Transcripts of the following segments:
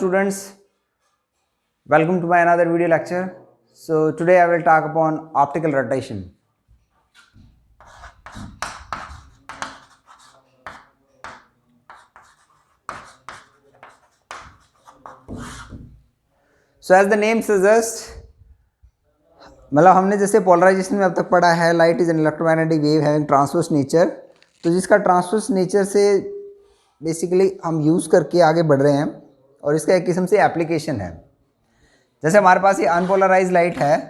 students, welcome to my another video lecture. So today I will talk upon optical rotation. So as the name suggests, मतलब हमने जैसे polarisation में अब तक पढ़ा है light is an electromagnetic wave having transverse nature, तो जिसका ट्रांसवर्स नेचर से बेसिकली हम यूज़ करके आगे बढ़ रहे हैं और इसका एक किस्म से एप्लीकेशन है। जैसे हमारे पास ये अनपोलराइज लाइट है,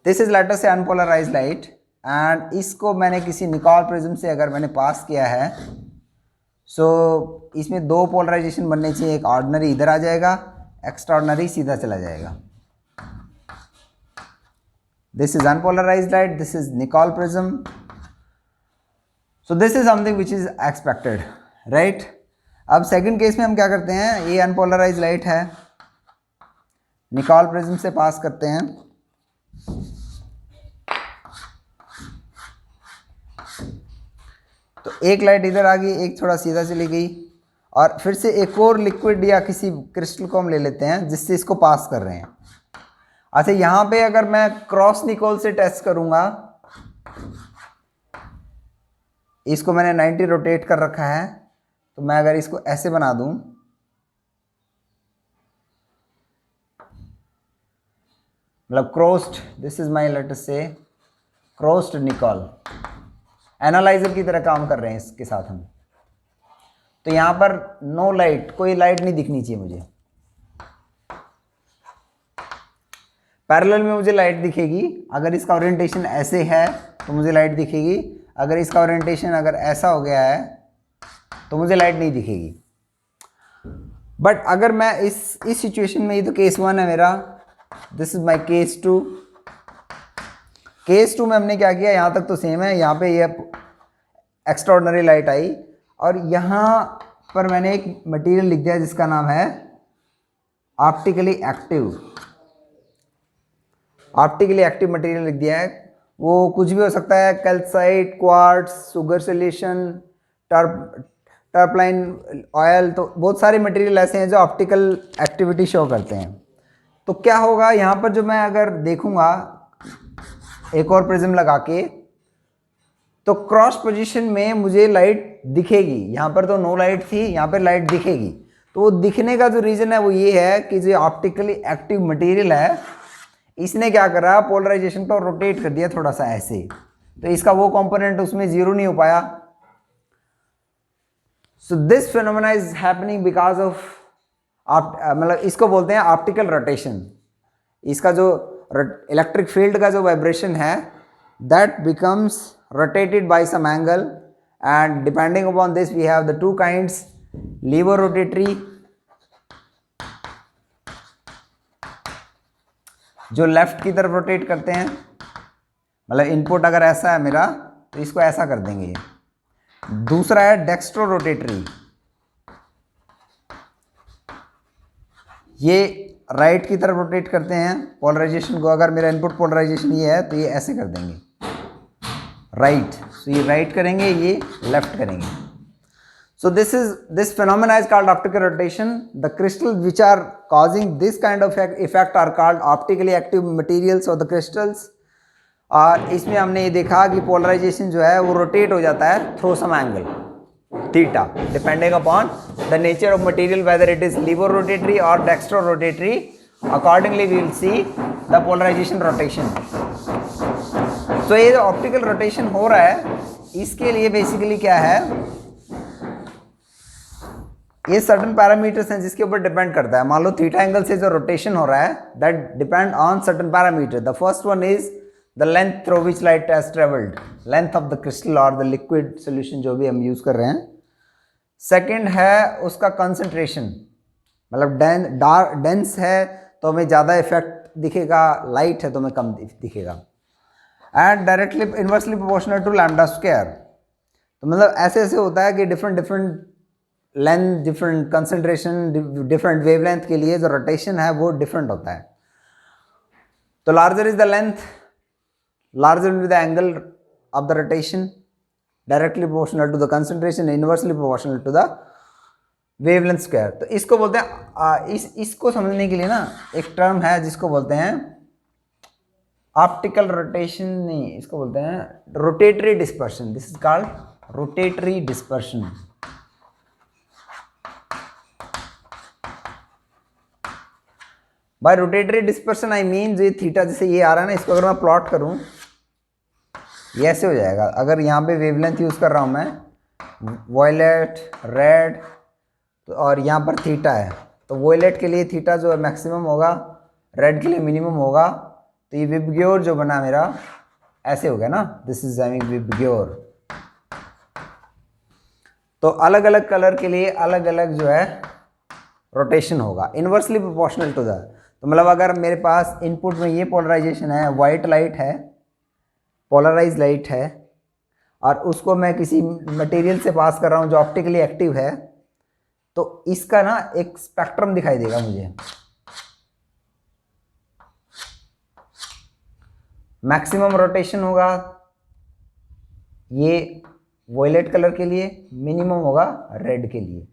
दिस इज लेटर से अनपोलराइज लाइट एंड इसको मैंने किसी निकॉल प्रिज्म से अगर मैंने पास किया है सो इसमें दो पोलराइजेशन बनने चाहिए, एक ऑर्डिनरी इधर आ जाएगा, एक्स्ट्रा ऑर्डिनरी सीधा चला जाएगा। This is unpolarised light, this is Nicole prism, so this is something which is expected, right. अब सेकंड केस में हम क्या करते हैं, ये अनपोलराइज्ड लाइट है, निकॉल प्रिज्म से पास करते हैं, तो एक लाइट इधर आ गई, एक थोड़ा सीधा चली गई, और फिर से एक और लिक्विड या किसी क्रिस्टल को हम ले लेते हैं जिससे इसको पास कर रहे हैं। अच्छा, यहाँ पे अगर मैं क्रॉस निकोल से टेस्ट करूँगा, इसको मैंने 90 रोटेट कर रखा है, तो मैं अगर इसको ऐसे बना दूँ, मतलब crossed, this is my let us से क्रॉस्ड निकोल, एनालाइजर की तरह काम कर रहे हैं इसके साथ हम। तो यहाँ पर नो लाइट, कोई लाइट नहीं दिखनी चाहिए मुझे। पैरेलल में मुझे लाइट दिखेगी, अगर इसका ओरिएंटेशन ऐसे है तो मुझे लाइट दिखेगी, अगर इसका ओरिएंटेशन अगर ऐसा हो गया है तो मुझे लाइट नहीं दिखेगी। बट अगर मैं इस सिचुएशन में, ये तो केस 1 है मेरा, this is my case 2। Case 2 में हमने क्या किया, यहाँ तक तो सेम है, यहाँ पे ये एक्स्ट्रा ऑर्डिनरी लाइट आई और यहाँ पर मैंने एक मटेरियल लिख दिया जिसका नाम है optically active. Optically active material लिख दिया है, वो कुछ भी हो सकता है, calcite, quartz, sugar solution, turpentine oil, तो बहुत सारे मटेरियल ऐसे हैं जो ऑप्टिकल एक्टिविटी शो करते हैं। तो क्या होगा यहाँ पर, जो मैं अगर देखूँगा एक और प्रिज्म लगा के, तो क्रॉस पोजीशन में मुझे लाइट दिखेगी। यहाँ पर तो नो लाइट थी, यहाँ पर लाइट दिखेगी। तो वो दिखने का जो रीज़न है वो ये है कि जो ऑप्टिकली एक्टिव मटेरियल है, इसने क्या करा, पोलराइजेशन को रोटेट कर दिया थोड़ा सा ऐसे, तो इसका वो कंपोनेंट उसमें जीरो नहीं हो पाया। So this phenomena is happening because of मतलब इसको बोलते हैं ऑप्टिकल रोटेशन। इसका जो इलेक्ट्रिक फील्ड का जो वाइब्रेशन है, that becomes rotated by some angle, and depending upon this we have the two kinds, lever rotatory, जो लेफ्ट की तरफ रोटेट करते हैं, मतलब इनपुट अगर ऐसा है मेरा तो इसको ऐसा कर देंगे। दूसरा है डेक्स्ट्रो रोटेटरी, ये राइट की तरफ रोटेट करते हैं पोलराइजेशन को। अगर मेरा इनपुट पोलराइजेशन ये है तो ये ऐसे कर देंगे राइट, सो ये राइट करेंगे, ये लेफ्ट करेंगे। So this phenomena is called optical rotation. The crystals which are causing this kind of effect are called optically active materials or the crystals. और इसमें हमने ये देखा कि पोलराइजेशन जो है वो रोटेट हो जाता है through some angle theta, depending upon the nature of material, whether it is laevo rotatory और dextro rotatory. Accordingly we will see the polarisation rotation. तो ये जो ऑप्टिकल रोटेशन हो रहा है, इसके लिए बेसिकली क्या है, ये सर्टन पैरामीटर्स हैं जिसके ऊपर डिपेंड करता है। मान लो थीटा एंगल से जो रोटेशन हो रहा है, that depend on certain parameter. The first one is the length through which light has travelled, length of the crystal और द लिक्विड सोल्यूशन जो भी हम यूज कर रहे हैं। सेकेंड है उसका कंसंट्रेशन, मतलब डेंस है तो हमें ज़्यादा इफेक्ट दिखेगा, लाइट है तो हमें कम दिखेगा। And directly inversely proportional to lambda square. तो मतलब ऐसे ऐसे होता है कि different length, different concentration, different wavelength के लिए जो रोटेशन है वो डिफरेंट होता है। तो larger is the length, larger will be the angle of the rotation, directly proportional to the concentration, inversely proportional to the wavelength square. तो इसको बोलते हैं इसको समझने के लिए ना एक टर्म है जिसको बोलते हैं ऑप्टिकल रोटेशन, नहीं इसको बोलते हैं rotatory dispersion. This is called rotatory dispersion. By rotatory dispersion I mean जो थीटा जैसे ये आ रहा है ना, इसको अगर मैं प्लॉट करूं ये ऐसे हो जाएगा। अगर यहाँ पे वेवलेंथ यूज कर रहा हूं मैं वॉयलेट, रेड, और यहाँ पर थीटा है, तो वॉयलेट के लिए थीटा जो है मैक्सिमम होगा, रेड के लिए मिनिमम होगा। तो ये विबग्योर जो बना मेरा ऐसे हो गया ना, दिस इज विबग्योर। तो अलग अलग कलर के लिए अलग अलग जो है रोटेशन होगा, इनवर्सली प्रोपोर्शनल टू द। तो मतलब अगर मेरे पास इनपुट में ये पोलराइजेशन है, वाइट लाइट है, पोलराइज लाइट है, और उसको मैं किसी मटेरियल से पास कर रहा हूँ जो ऑप्टिकली एक्टिव है, तो इसका ना एक स्पेक्ट्रम दिखाई देगा मुझे। मैक्सिमम रोटेशन होगा ये वॉयलेट कलर के लिए, मिनिमम होगा रेड के लिए।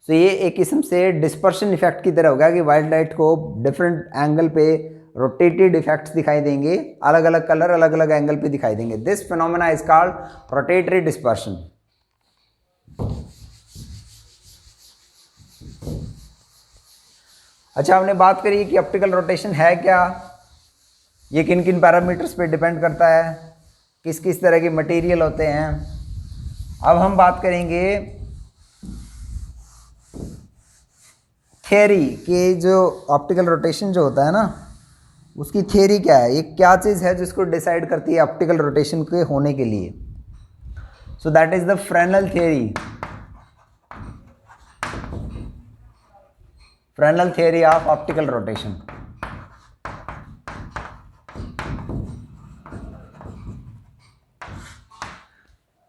तो ये एक किस्म से डिस्पर्शन इफेक्ट की तरह होगा कि वाइट लाइट को डिफरेंट एंगल पे रोटेटेड इफेक्ट्स दिखाई देंगे, अलग अलग कलर अलग अलग एंगल पे दिखाई देंगे। This phenomena is called rotatory dispersion. अच्छा, हमने बात करी कि ऑप्टिकल रोटेशन है क्या, ये किन किन पैरामीटर्स पे डिपेंड करता है, किस किस तरह के मटेरियल होते हैं। अब हम बात करेंगे थियरी कि जो ऑप्टिकल रोटेशन जो होता है ना, उसकी थियरी क्या है, ये क्या चीज़ है जिसको डिसाइड करती है ऑप्टिकल रोटेशन के होने के लिए। So that is the Fresnel theory, Fresnel theory of optical rotation.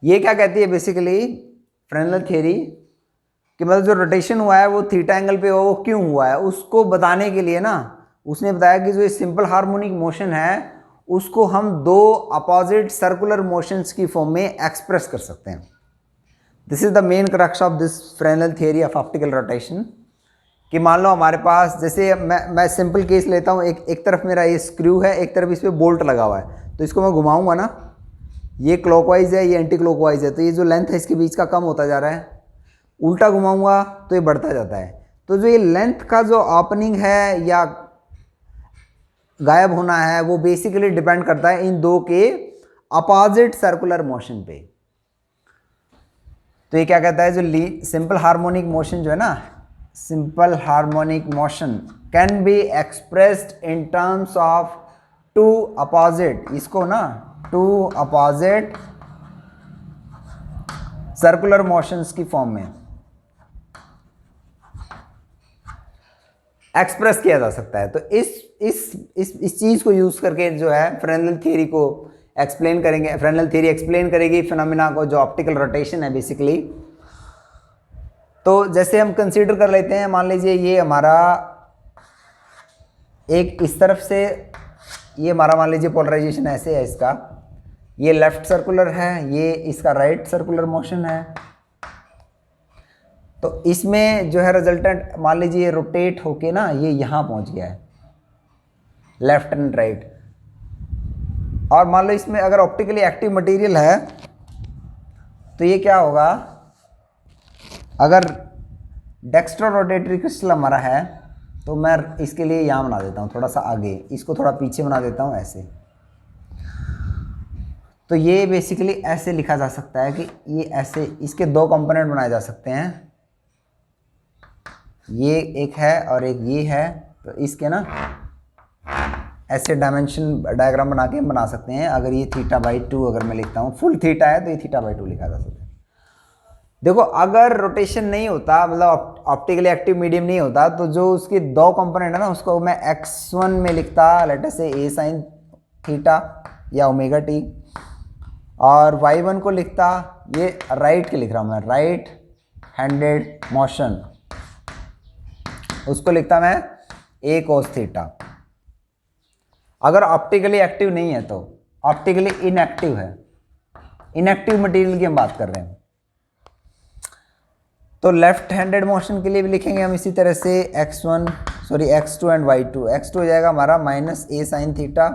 ये क्या कहती है बेसिकली फ्रेनेल थियरी कि मतलब जो रोटेशन हुआ है वो थीटा एंगल पे हुआ, वो क्यों हुआ है उसको बताने के लिए ना उसने बताया कि जो सिंपल हार्मोनिक मोशन है उसको हम दो अपोजिट सर्कुलर मोशंस की फॉर्म में एक्सप्रेस कर सकते हैं। This is the main crux of this Fresnel theory of optical rotation. कि मान लो हमारे पास, जैसे मैं सिंपल केस लेता हूँ, एक तरफ मेरा ये स्क्रू है, एक तरफ इस पर बोल्ट लगा हुआ है, तो इसको मैं घुमाऊंगा ना, ये क्लॉकवाइज है, ये एंटी क्लॉकवाइज है, तो ये जो लेंथ है इसके बीच का कम होता जा रहा है। उल्टा घुमाऊंगा तो ये बढ़ता जाता है। तो जो ये लेंथ का जो ओपनिंग है या गायब होना है वो बेसिकली डिपेंड करता है इन दो के अपोजिट सर्कुलर मोशन पे। तो ये क्या कहता है, जो सिंपल हार्मोनिक मोशन जो है ना, simple harmonic motion can be expressed in terms of two opposite, इसको ना टू अपोजिट सर्कुलर मोशंस की फॉर्म में एक्सप्रेस किया जा सकता है। तो इस चीज को यूज करके जो है फ्रेनेल थ्योरी को एक्सप्लेन करेंगे। फ्रेनेल थ्योरी एक्सप्लेन करेगी फिनोमेना को जो ऑप्टिकल रोटेशन है बेसिकली। तो जैसे हम कंसीडर कर लेते हैं, मान लीजिए ये हमारा एक इस तरफ से, ये हमारा मान लीजिए पोलराइजेशन ऐसे है, इसका ये लेफ्ट सर्कुलर है, ये इसका राइट सर्कुलर मोशन है। तो इसमें जो है रिजल्टेंट मान लीजिए ये रोटेट होके ना ये यहाँ पहुँच गया है, लेफ्ट एंड राइट। और मान लो इसमें अगर ऑप्टिकली एक्टिव मटेरियल है तो ये क्या होगा, अगर डेक्स्ट्रो रोटेटरी क्रिस्टल हमारा है तो मैं इसके लिए यहाँ बना देता हूँ थोड़ा सा आगे, इसको थोड़ा पीछे बना देता हूँ ऐसे। तो ये बेसिकली ऐसे लिखा जा सकता है कि ये ऐसे, इसके दो कंपोनेंट बनाए जा सकते हैं, ये एक है और एक ये है। तो इसके ना ऐसे डायमेंशन डायग्राम बना के हम बना सकते हैं। अगर ये θ/2 अगर मैं लिखता हूँ, फुल थीटा है तो ये θ/2 लिखा जा सकता है। देखो अगर रोटेशन नहीं होता, मतलब ऑप्टिकली एक्टिव मीडियम नहीं होता, तो जो उसके दो कंपोनेंट है ना उसको मैं x1 में लिखता, लेट अस से a sin θ या ωt, और y1 को लिखता, ये राइट के लिख रहा हूँ मैं, राइट हैंडेड मोशन, उसको लिखता मैं a cos θ। अगर ऑप्टिकली एक्टिव नहीं है तो ऑप्टिकली इनएक्टिव है इनएक्टिव मटेरियल की हम बात कर रहे हैं। तो लेफ्ट हैंडेड मोशन के लिए भी लिखेंगे हम इसी तरह से x2 एंड y2। x2 हो जाएगा हमारा माइनस ए साइन थीटा,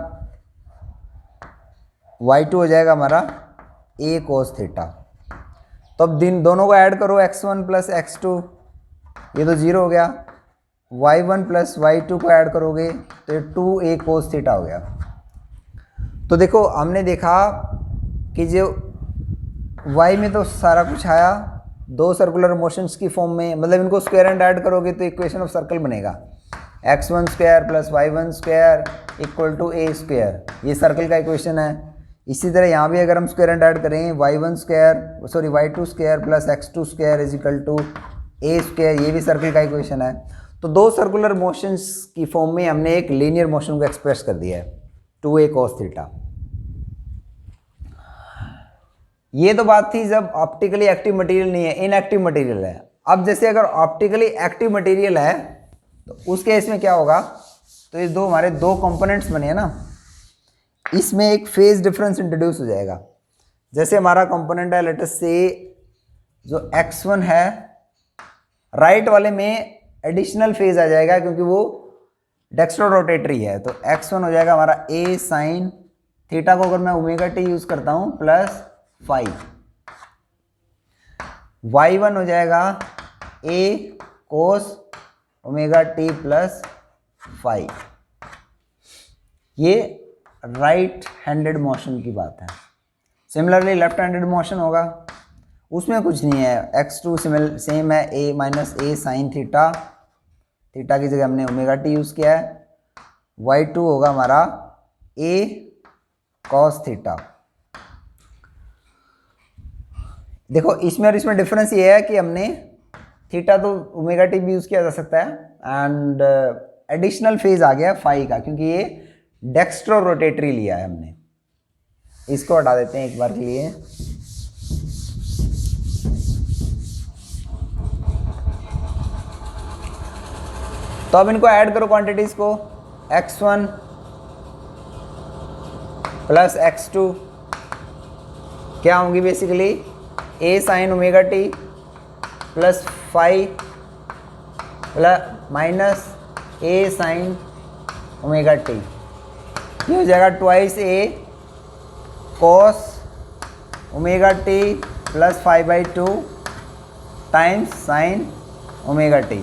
y2 हो जाएगा हमारा a कोस थीटा। तो अब दोनों को ऐड करो, x1 प्लस x2, ये तो 0 हो गया। y1 प्लस y2 को ऐड करोगे तो ये 2a कोस थीटा हो गया। तो देखो हमने देखा कि जो y में तो सारा कुछ आया दो सर्कुलर मोशंस की फॉर्म में, मतलब इनको स्क्वायर एंड ऐड करोगे तो इक्वेशन ऑफ सर्कल बनेगा x1 square plus y1 square equal to a square, ये सर्कल का इक्वेशन है। इसी तरह यहाँ भी अगर हम स्क्वायर एंड ऐड करें y2 square plus x2 square is equal to a square, ये भी सर्कल का इक्वेशन है। तो दो सर्कुलर मोशंस की फॉर्म में हमने एक लीनियर मोशन को एक्सप्रेस कर दिया है 2a cos थीटा। ये तो बात थी जब ऑप्टिकली एक्टिव मटेरियल नहीं है, इनएक्टिव मटेरियल है। अब जैसे अगर ऑप्टिकली एक्टिव मटेरियल है तो उस केस में क्या होगा, तो ये हमारे दो कंपोनेंट्स बने हैं ना, इसमें एक फेज डिफरेंस इंट्रोड्यूस हो जाएगा। जैसे हमारा कंपोनेंट है लेट अस से जो x1 है, राइट वाले में एडिशनल फेज आ जाएगा क्योंकि वो डेक्स्ट्रो रोटेटरी है। तो x1 हो जाएगा हमारा a साइन थीटा को अगर मैं ओमेगा टी यूज करता हूं प्लस 5, y1 हो जाएगा a cos omega t plus 5। ये राइट हैंडेड मोशन की बात है। सिमिलरली लेफ्ट हैंडेड मोशन होगा, उसमें कुछ नहीं है, x2 सेम है a minus A sine theta, theta की जगह हमने ओमेगा टी यूज़ किया है। y2 होगा हमारा a कॉस थीटा। देखो इसमें और इसमें डिफरेंस ये है कि हमने थीटा तो ओमेगा टी भी यूज़ किया जा सकता है एंड एडिशनल फेज आ गया फाई का, क्योंकि ये डेक्स्ट्रो रोटेटरी लिया है हमने। इसको हटा देते हैं एक बार के लिए। तो अब इनको ऐड करो क्वांटिटीज को, x1 प्लस x2 क्या होंगी basically a sine omega t plus 5 plus minus a sine omega T, ये हो जाएगा twice a cos omega t plus 5/2 times sine omega T.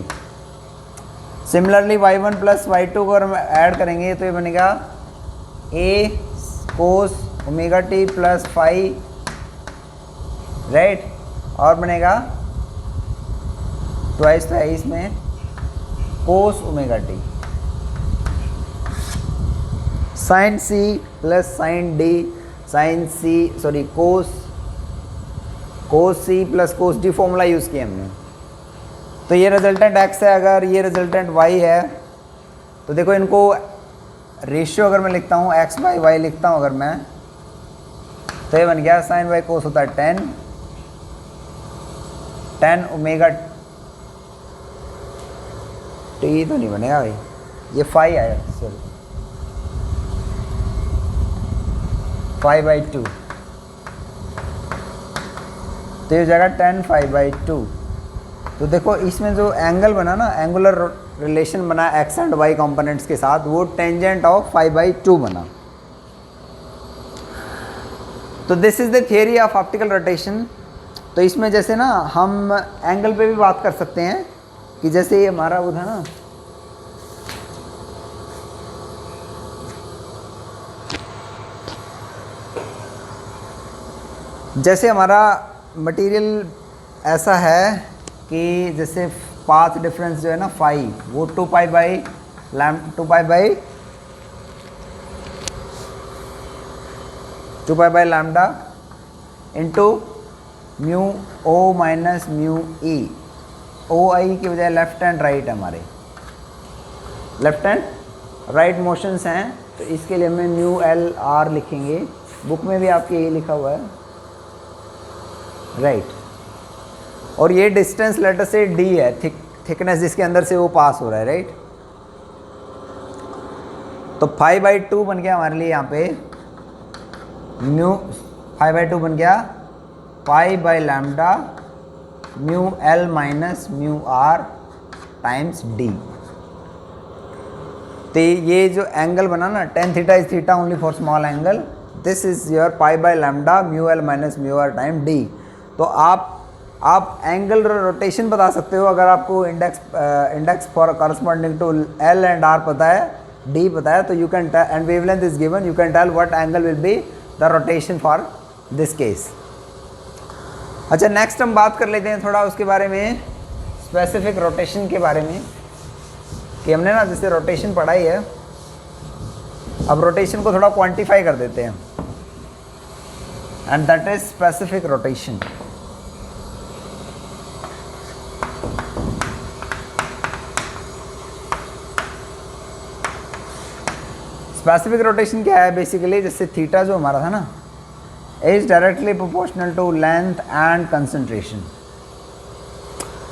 Similarly y1 plus y2 को अगर हम ऐड करेंगे तो ये बनेगा a cos omega t plus 5, right, और बनेगा ट्वाइस तो है इसमें cos omega t sine c plus sine d, sine c sorry cos c plus cos d formula use किया हमने। तो ये रिजल्टेंट x है, अगर ये रिजल्टेंट y है तो देखो इनको रेशियो अगर मैं लिखता हूँ x/y लिखता हूँ अगर मैं, तो ये बन गया साइन y कोस होता है 10 ओमेगा टी, तो नहीं बनेगा भाई, ये 5 आया, सॉरी 5/2, तो ये हो जाएगा 10 5/2। तो देखो इसमें जो एंगल बना ना, एंगुलर रिलेशन बना x एंड y कंपोनेंट्स के साथ, वो टेंजेंट ऑफ 5/2 बना। तो this is the theory of optical rotation. तो इसमें जैसे ना हम एंगल पे भी बात कर सकते हैं कि जैसे ये हमारा वो था ना, जैसे हमारा मटेरियल ऐसा है कि जैसे पाथ डिफरेंस जो है ना फाई, वो 2 pi lambda into mu o minus mu e, o i की बजाय लेफ्ट एंड राइट हमारे लेफ्ट एंड राइट मोशंस हैं, तो इसके लिए हमें म्यू एल आर लिखेंगे, बुक में भी आपके यही लिखा हुआ है, राइट। और ये डिस्टेंस लेटर से डी है, थिकनेस जिसके अंदर से वो पास हो रहा है, राइट। तो 5/2 बन गया हमारे लिए यहाँ पे म्यू 5/2 बन गया pi by lambda mu L minus mu R times D. तो ये जो एंगल बना ना tan theta is theta only for small angle, this is your pi by lambda mu L minus mu R time D. तो आप angle rotation बता सकते हो अगर आपको index for corresponding to L and R पता है, डी पता है, तो you can and wavelength is given, you can tell what angle will be the rotation for this case. अच्छा, नेक्स्ट हम बात कर लेते हैं थोड़ा उसके बारे में, स्पेसिफिक रोटेशन के बारे में, कि हमने ना जैसे रोटेशन पढ़ाई है, अब रोटेशन को थोड़ा क्वांटिफाई कर देते हैं, and that is specific rotation. Specific rotation क्या है बेसिकली, जैसे थीटा जो हमारा था ना is directly proportional to length and concentration,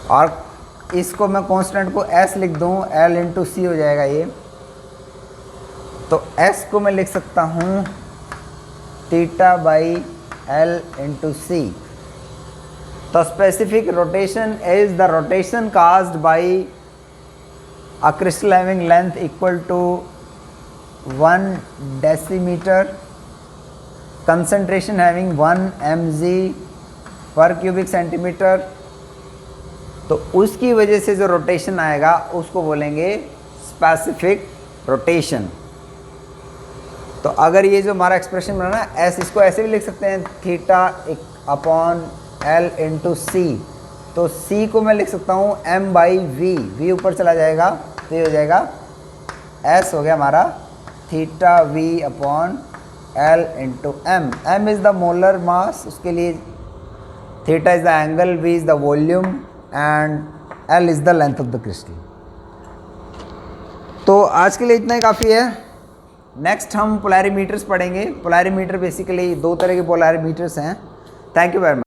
और इसको मैं कांस्टेंट को s लिख दूं, l इंटू सी हो जाएगा ये, तो s को मैं लिख सकता हूँ थीटा बाई l इंटू सी। तो specific rotation is the rotation caused by a crystal having length equal to 1 decimeter, concentration having 1 mg पर क्यूबिक सेंटीमीटर, तो उसकी वजह से जो रोटेशन आएगा उसको बोलेंगे स्पेसिफिक रोटेशन। तो अगर ये जो हमारा एक्सप्रेशन बना ना एस, इसको ऐसे भी लिख सकते हैं थीटा अपॉन एल इंटू सी, तो सी को मैं लिख सकता हूँ एम बाई वी, वी ऊपर चला जाएगा तो ये हो जाएगा एस हो गया हमारा theta V upon L into M. M is the molar mass, उसके लिए theta is the angle, V is the volume and L is the length of the crystal. तो आज के लिए इतना ही काफ़ी है। नेक्स्ट हम पोलैरिमीटर्स पढ़ेंगे। पोलैरिमीटर बेसिकली दो तरह के पोलैरिमीटर्स हैं। Thank you very much.